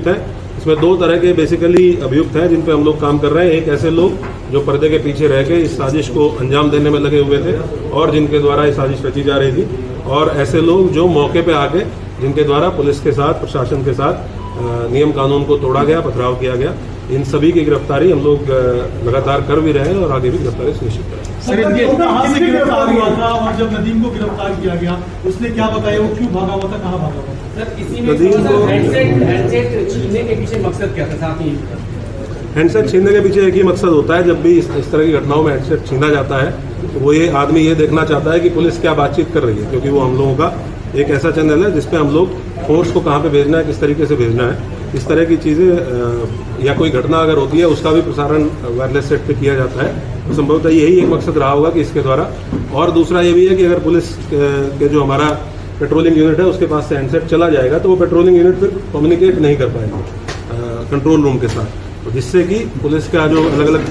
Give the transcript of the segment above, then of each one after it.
है। इसमें दो तरह के बेसिकली अभियुक्त हैं जिन पे हम लोग काम कर रहे हैं। एक ऐसे लोग जो पर्दे के पीछे रह के इस साजिश को अंजाम देने में लगे हुए थे और जिनके द्वारा ये साजिश रची जा रही थी, और ऐसे लोग जो मौके पे आके जिनके द्वारा पुलिस के साथ, प्रशासन के साथ नियम कानून को तोड़ा गया, पथराव किया गया। इन सभी की गिरफ्तारी हम लोग लगातार कर भी रहे हैं और आगे भी गिरफ्तारी सुनिश्चित करेंगे। सर, इनके कहाँ से गिरफ्तार हुआ था और जब नदीम को गिरफ्तार किया गया उसने क्या बताया, वो क्यों भागा हुआ था, कहाँ भागा हुआ था? सर, इसी में हैंडसेट छीनने के पीछे मकसद क्या था? साथ ही हैंडसेट छीनने के पीछे एक ही मकसद होता है। जब भी इस तरह की घटनाओं में हैंडसेट छीना जाता है तो वो ये आदमी ये देखना चाहता है कि पुलिस क्या बातचीत कर रही है, क्योंकि वो हम लोगों का एक ऐसा चैनल है जिसपे हम लोग फोर्स को कहाँ पे भेजना है, किस तरीके से भेजना है, इस तरह की चीज़ें या कोई घटना अगर होती है उसका भी प्रसारण वायरलेस सेट पे किया जाता है। तो संभवतः यही एक मकसद रहा होगा कि इसके द्वारा। और दूसरा ये भी है कि अगर पुलिस के जो हमारा पेट्रोलिंग यूनिट है उसके पास से हैंडसेट चला जाएगा तो वो पेट्रोलिंग यूनिट फिर कम्युनिकेट नहीं कर पाएगा कंट्रोल रूम के साथ, तो जिससे कि पुलिस का जो अलग अलग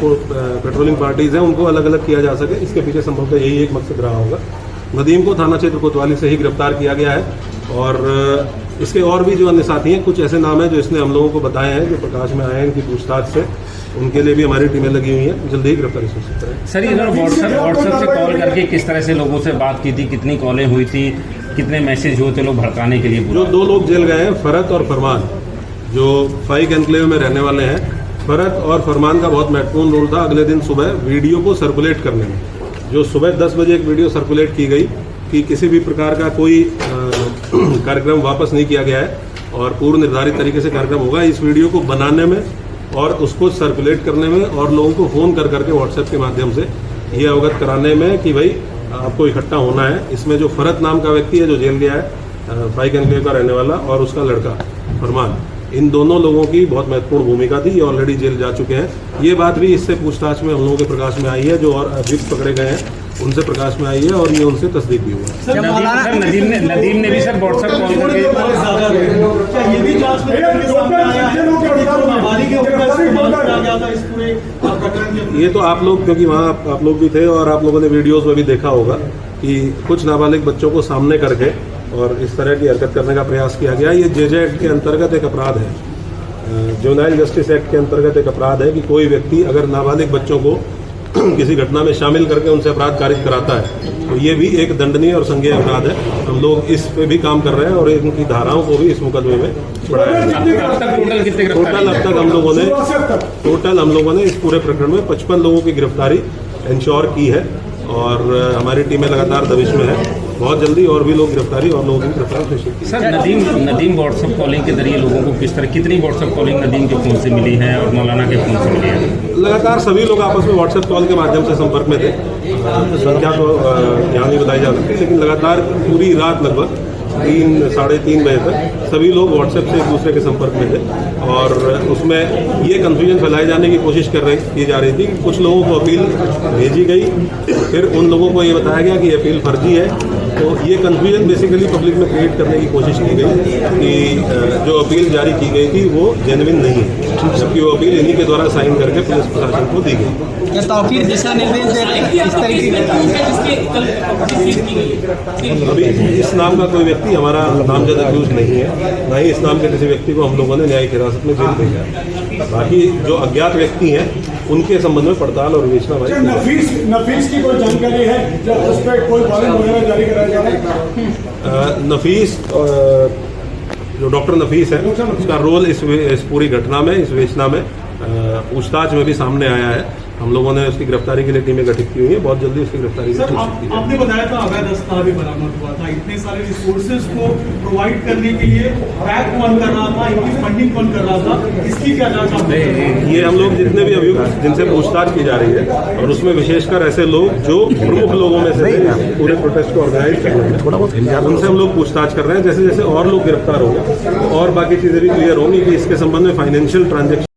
पेट्रोलिंग पार्टीज हैं उनको अलग अलग किया जा सके। इसके पीछे संभवतः यही एक मकसद रहा होगा। नदीम को थाना क्षेत्र कोतवाली से ही गिरफ्तार किया गया है और इसके और भी जो अन्य साथी हैं, कुछ ऐसे नाम हैं जो इसने हम लोगों को बताए हैं, जो प्रकाश में आए हैं इनकी पूछताछ से, उनके लिए भी हमारी टीमें लगी हुई हैं। जल्दी ही गिरफ्तारी सुनिश्चित करें। सर, इधर व्हाट्सएप से कॉल करके किस तरह से लोगों से बात की थी, कितनी कॉलें हुई थी, कितने मैसेज हुए थे लोग भड़काने के लिए? जो दो लोग जेल गए हैं, फरत और फरमान, जो फाइक एनक्लेव में रहने वाले हैं, फरत और फरमान का बहुत महत्वपूर्ण रोल था अगले दिन सुबह वीडियो को सर्कुलेट करने में। जो सुबह 10 बजे एक वीडियो सर्कुलेट की गई कि किसी भी प्रकार का कोई कार्यक्रम वापस नहीं किया गया है और पूर्व निर्धारित तरीके से कार्यक्रम होगा, इस वीडियो को बनाने में और उसको सर्कुलेट करने में और लोगों को फ़ोन कर करके व्हाट्सएप के माध्यम से ये अवगत कराने में कि भाई आपको इकट्ठा होना है। इसमें जो फरत नाम का व्यक्ति है जो जेल गया है, फाइक एनक्लेव का रहने वाला, और उसका लड़का फरमान, इन दोनों लोगों की बहुत महत्वपूर्ण भूमिका थी। ये ऑलरेडी जेल जा चुके हैं। ये बात भी इससे पूछताछ में हम लोगों के प्रकाश में आई है। जो और अभियुक्त पकड़े गए हैं उनसे प्रकाश में आई है और ये उनसे तस्दीक भी हुआ है। नदीम ने भी सर व्हाट्सएप कॉल करके ये तो आप लोग, क्योंकि वहाँ आप लोग भी थे और आप लोगों ने वीडियोस में भी देखा होगा कि कुछ नाबालिग बच्चों को सामने करके और इस तरह की हरकत करने का प्रयास किया गया। ये जेजे एक्ट के अंतर्गत एक अपराध है, जुवेनाइल जस्टिस एक्ट के अंतर्गत एक अपराध है कि कोई व्यक्ति अगर नाबालिग बच्चों को किसी घटना में शामिल करके उनसे अपराध कारित कराता है तो ये भी एक दंडनीय और संज्ञेय अपराध है। हम लोग इस पे भी काम कर रहे हैं और इनकी धाराओं को भी इस मुकदमे में बढ़ाया है। टोटल हम लोगों ने इस पूरे प्रकरण में 55 लोगों की गिरफ्तारी इंश्योर की है और हमारी टीमें लगातार दबिश में है। बहुत जल्दी और भी लोग गिरफ्तारी और लोगों की गिरफ्तारी सुनिश्चित की। सर, नदीम व्हाट्सएप कॉलिंग के जरिए लोगों को किस तरह, कितनी व्हाट्सएप कॉलिंग नदीम के फोन से मिली है और मौलाना के फोन से मिली है? लगातार सभी लोग आपस में व्हाट्सएप कॉल के माध्यम से संपर्क में थे। संख्या तो यहाँ नहीं बताई जा सकती, लेकिन लगातार पूरी रात लगभग 3 साढ़े 3 बजे तक सभी लोग व्हाट्सएप से एक दूसरे के संपर्क में थे और उसमें ये कन्फ्यूजन फैलाए जाने की कोशिश की जा रही थी कि कुछ लोगों को अपील भेजी गई, फिर उन लोगों को ये बताया गया कि ये अपील फर्जी है। तो ये कन्फ्यूजन बेसिकली पब्लिक में क्रिएट करने की कोशिश की गई कि जो अपील जारी की गई थी वो जेन्युइन नहीं है, जबकि वो अपील इन्हीं के द्वारा साइन करके पुलिस प्रशासन को दी गई। दिशा निर्देश इस तरीके अभी इस नाम का कोई व्यक्ति हमारा नामजद अक्यूज नहीं है, ना ही इस नाम के किसी व्यक्ति को हम लोगों ने न्यायिक हिरासत में जेल भेजा है। बाकी जो अज्ञात व्यक्ति हैं उनके संबंध में पड़ताल और विवेचना भाई। नफीस की कोई जानकारी है जब उस पर कोई वारंट वगैरह जारी कराया जा रहा है? नफीस जो डॉक्टर नफीस है उसका रोल इस पूरी घटना में, इस विवेचना में पूछताछ में भी सामने आया है। हम लोगों ने उसकी गिरफ्तारी के लिए टीमें गठित की हुई है। बहुत जल्दी उसकी गिरफ्तारी की कोशिश की। आपने बताया था अवैध अस्तार भी बरामद हुआ था, इतने सारे रिसोर्सेज को प्रोवाइड करने के लिए पैक कौन कर रहा था, इनकी फंडिंग कौन कर रहा था, इसकी क्या जांच आप? ये हम लोग जितने भी अभियुक्त जिनसे पूछताछ की जा रही है और उसमें विशेषकर ऐसे लोग जो प्रमुख लोगों में से पूरे प्रोटेस्ट को ऑर्गेनाइज करने में, उनसे हम लोग पूछताछ कर रहे हैं। जैसे जैसे और लोग गिरफ्तार होंगे और बाकी चीजें भी क्लियर होंगी कि इसके संबंध में फाइनेंशियल ट्रांजेक्शन